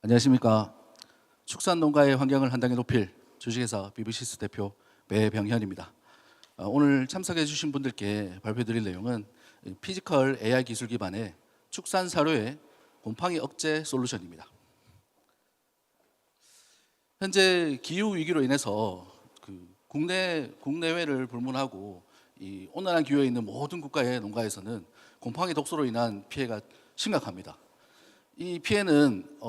안녕하십니까. 축산농가의 환경을 한 단계 높일 주식회사 비브시스 대표 배병현입니다. 오늘 참석해 주신 분들께 발표드릴 내용은 피지컬 AI 기술 기반의 축산 사료의 곰팡이 억제 솔루션입니다. 현재 기후 위기로 인해서 국내외를 불문하고 이 온난한 기후에 있는 모든 국가의 농가에서는 곰팡이 독소로 인한 피해가 심각합니다. 이 피해는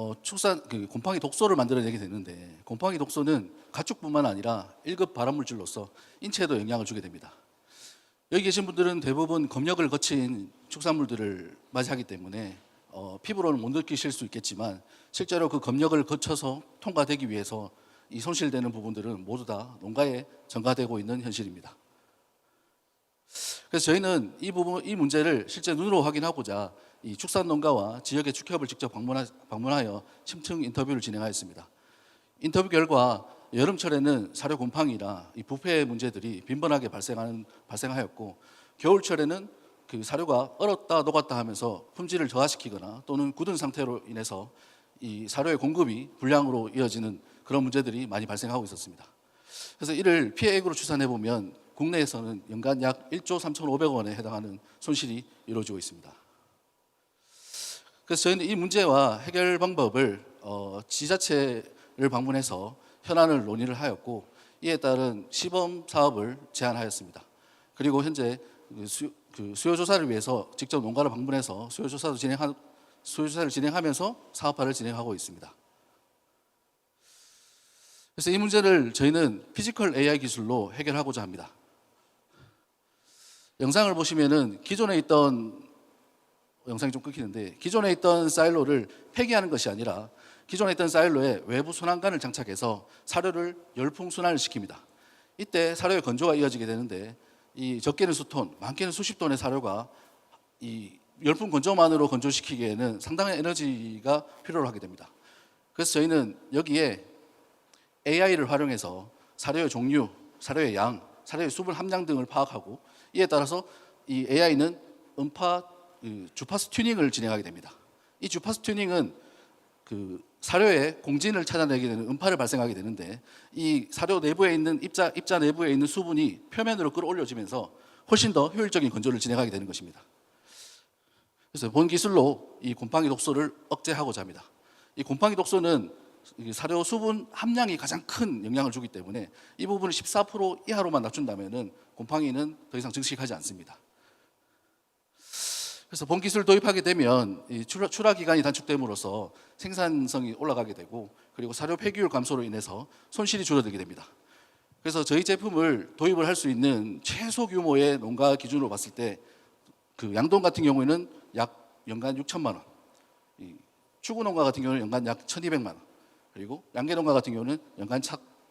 곰팡이 독소를 만들어내게 되는데, 곰팡이 독소는 가축뿐만 아니라 1급 발암물질로서 인체에도 영향을 주게 됩니다. 여기 계신 분들은 대부분 검역을 거친 축산물들을 맞이하기 때문에 피부로는 못 느끼실 수 있겠지만, 실제로 그 검역을 거쳐서 통과되기 위해서 이 손실되는 부분들은 모두 다 농가에 전가되고 있는 현실입니다. 그래서 저희는 이 문제를 실제 눈으로 확인하고자 이 축산농가와 지역의 축협을 직접 방문하여 심층 인터뷰를 진행하였습니다. 인터뷰 결과 여름철에는 사료 곰팡이나 이 부패 문제들이 빈번하게 발생하였고, 겨울철에는 그 사료가 얼었다 녹았다 하면서 품질을 저하시키거나 또는 굳은 상태로 인해서 이 사료의 공급이 불량으로 이어지는 그런 문제들이 많이 발생하고 있었습니다. 그래서 이를 피해액으로 추산해 보면 국내에서는 연간 약 1조 3,500원에 해당하는 손실이 이루어지고 있습니다. 그래서 저희는 이 문제와 해결 방법을 지자체를 방문해서 현안을 논의를 하였고, 이에 따른 시범 사업을 제안하였습니다. 그리고 현재 수요 조사를 위해서 직접 농가를 방문해서 수요 조사를 진행하면서 사업화를 진행하고 있습니다. 그래서 이 문제를 저희는 피지컬 AI 기술로 해결하고자 합니다. 영상을 보시면은 영상이 좀 끊기는데, 기존에 있던 사일로를 폐기하는 것이 아니라 기존에 있던 사일로에 외부 순환관을 장착해서 사료를 열풍 순환을 시킵니다. 이때 사료의 건조가 이어지게 되는데, 이 적게는 수톤, 많게는 수십 톤의 사료가 이 열풍 건조만으로 건조시키기에는 상당한 에너지가 필요로 하게 됩니다. 그래서 저희는 여기에 AI를 활용해서 사료의 종류, 사료의 양, 사료의 수분 함량 등을 파악하고, 이에 따라서 이 AI는 주파수 튜닝을 진행하게 됩니다. 이 주파수 튜닝은 그 사료의 공진을 찾아내게 되는 음파를 발생하게 되는데, 이 사료 내부에 있는 입자 내부에 있는 수분이 표면으로 끌어올려지면서 훨씬 더 효율적인 건조를 진행하게 되는 것입니다. 그래서 본 기술로 이 곰팡이 독소를 억제하고자 합니다. 이 곰팡이 독소는 사료 수분 함량이 가장 큰 영향을 주기 때문에 이 부분을 14% 이하로만 낮춘다면은 곰팡이는 더 이상 증식하지 않습니다. 그래서 본 기술 도입하게 되면 이 출하 기간이 단축됨으로써 생산성이 올라가게 되고, 그리고 사료 폐기율 감소로 인해서 손실이 줄어들게 됩니다. 그래서 저희 제품을 도입을 할 수 있는 최소 규모의 농가 기준으로 봤을 때, 그 양돈 같은 경우에는 약 연간 6천만 원, 추구 농가 같은 경우는 연간 약 1,200만 원, 그리고 양계 농가 같은 경우는 연간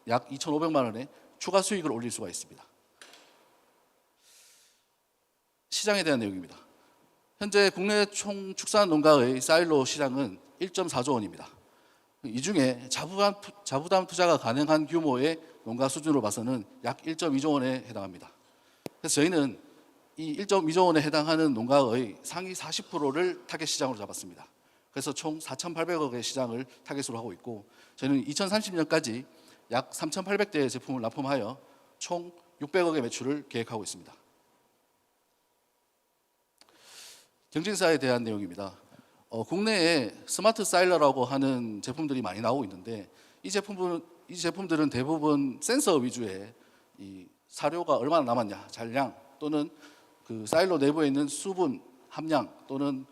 약 2,500만 원의 추가 수익을 올릴 수가 있습니다. 시장에 대한 내용입니다. 현재 국내 총 축산 농가의 사일로 시장은 1.4조 원입니다. 이 중에 자부담 투자가 가능한 규모의 농가 수준으로 봐서는 약 1.2조 원에 해당합니다. 그래서 저희는 이 1.2조 원에 해당하는 농가의 상위 40%를 타겟 시장으로 잡았습니다. 그래서 총 4,800억의 시장을 타겟으로 하고 있고, 저희는 2030년까지 약 3,800대의 제품을 납품하여 총 600억의 매출을 계획하고 있습니다. 경쟁사에 대한 내용입니다. 국내에 스마트 사일러라고 하는 제품들이 많이 나오고 있는데, 이 제품들은 대부분 센서 위주의 이 사료가 얼마나 남았냐, 잔량 또는 그 사일러 내부에 있는 수분 함량 또는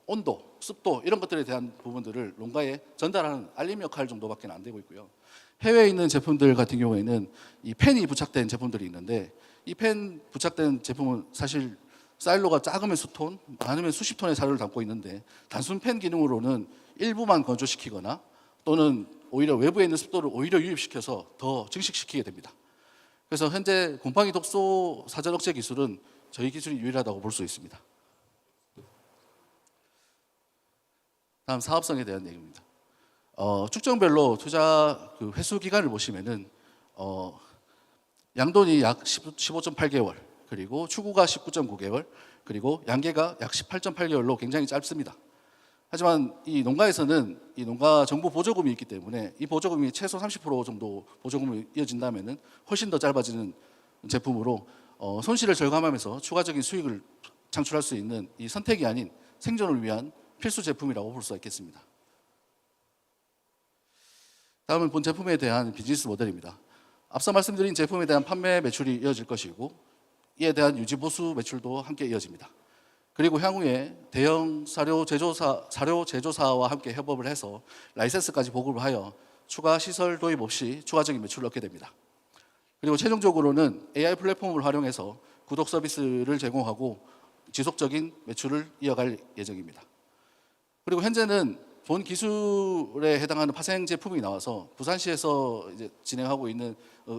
온도, 습도 이런 것들에 대한 부분들을 농가에 전달하는 알림 역할 정도밖에 안 되고 있고요. 해외에 있는 제품들 같은 경우에는 이 펜이 부착된 제품들이 있는데, 이 펜 부착된 제품은 사실 사일로가 작으면 수톤, 많으면 수십 톤의 사료를 담고 있는데, 단순 팬 기능으로는 일부만 건조시키거나 또는 오히려 외부에 있는 습도를 오히려 유입시켜서 더 증식시키게 됩니다. 그래서 현재 곰팡이 독소 사전 억제 기술은 저희 기술이 유일하다고 볼 수 있습니다. 다음 사업성에 대한 내용입니다. 축정별로 투자 회수 기간을 보시면은 양돈이 약 15.8개월, 그리고 추구가 19.9개월, 그리고 양계가 약 18.8개월로 굉장히 짧습니다. 하지만 이 농가에서는 이 농가 정부 보조금이 있기 때문에 이 보조금이 최소 30% 정도 보조금이 이어진다면은 훨씬 더 짧아지는 제품으로 손실을 절감하면서 추가적인 수익을 창출할 수 있는 이 선택이 아닌 생존을 위한 필수 제품이라고 볼 수가 있겠습니다. 다음은 본 제품에 대한 비즈니스 모델입니다. 앞서 말씀드린 제품에 대한 판매 매출이 이어질 것이고 이에 대한 유지 보수 매출도 함께 이어집니다. 그리고 향후에 대형 사료 제조사와 함께 협업을 해서 라이센스까지 보급을 하여 추가 시설 도입 없이 추가적인 매출을 얻게 됩니다. 그리고 최종적으로는 AI 플랫폼을 활용해서 구독 서비스를 제공하고 지속적인 매출을 이어갈 예정입니다. 그리고 현재는 본 기술에 해당하는 파생 제품이 나와서 부산시에서 이제 진행하고 있는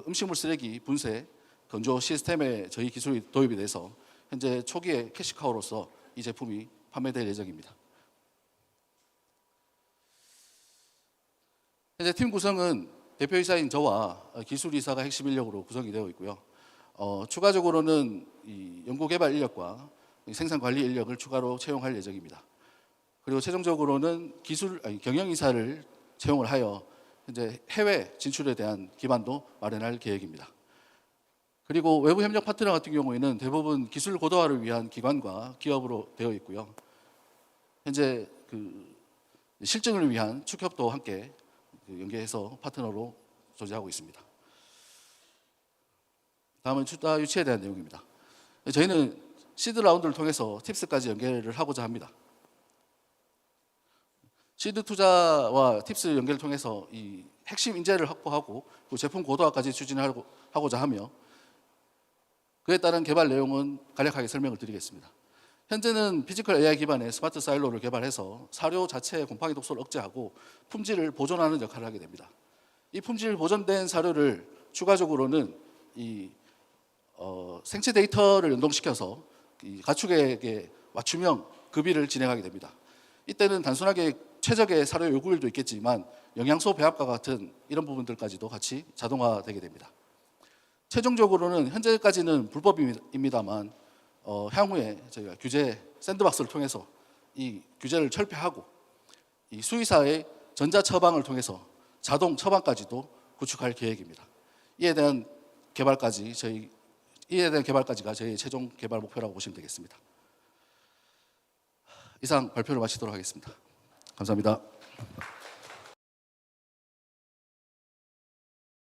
음식물 쓰레기 분쇄 건조 시스템에 저희 기술이 도입이 돼서 현재 초기에 캐시카우로서 이 제품이 판매될 예정입니다. 현재 팀 구성은 대표이사인 저와 기술이사가 핵심 인력으로 구성이 되어 있고요. 추가적으로는 이 연구개발 인력과 생산관리 인력을 추가로 채용할 예정입니다. 그리고 최종적으로는 경영이사를 채용을 하여 현재 해외 진출에 대한 기반도 마련할 계획입니다. 그리고 외부 협력 파트너 같은 경우에는 대부분 기술 고도화를 위한 기관과 기업으로 되어 있고요. 현재 실증을 위한 축협도 함께 연계해서 파트너로 존재하고 있습니다. 다음은 투자 유치에 대한 내용입니다. 저희는 시드 라운드를 통해서 팁스까지 연계를 하고자 합니다. 시드 투자와 팁스 연계를 통해서 이 핵심 인재를 확보하고 그 제품 고도화까지 추진하고자 하며 그에 따른 개발 내용은 간략하게 설명을 드리겠습니다. 현재는 피지컬 AI 기반의 스마트 사일로를 개발해서 사료 자체의 곰팡이 독소를 억제하고 품질을 보존하는 역할을 하게 됩니다. 이 품질 보존된 사료를 추가적으로는 이 생체 데이터를 연동시켜서 이 가축에게 맞춤형 급여를 진행하게 됩니다. 이때는 단순하게 최적의 사료 요구율도 있겠지만 영양소 배합과 같은 이런 부분들까지도 같이 자동화되게 됩니다. 최종적으로는 현재까지는 불법입니다만 향후에 저희가 규제 샌드박스를 통해서 이 규제를 철폐하고 이 수의사의 전자 처방을 통해서 자동 처방까지도 구축할 계획입니다. 이에 대한 개발까지가 저희 최종 개발 목표라고 보시면 되겠습니다. 이상 발표를 마치도록 하겠습니다. 감사합니다.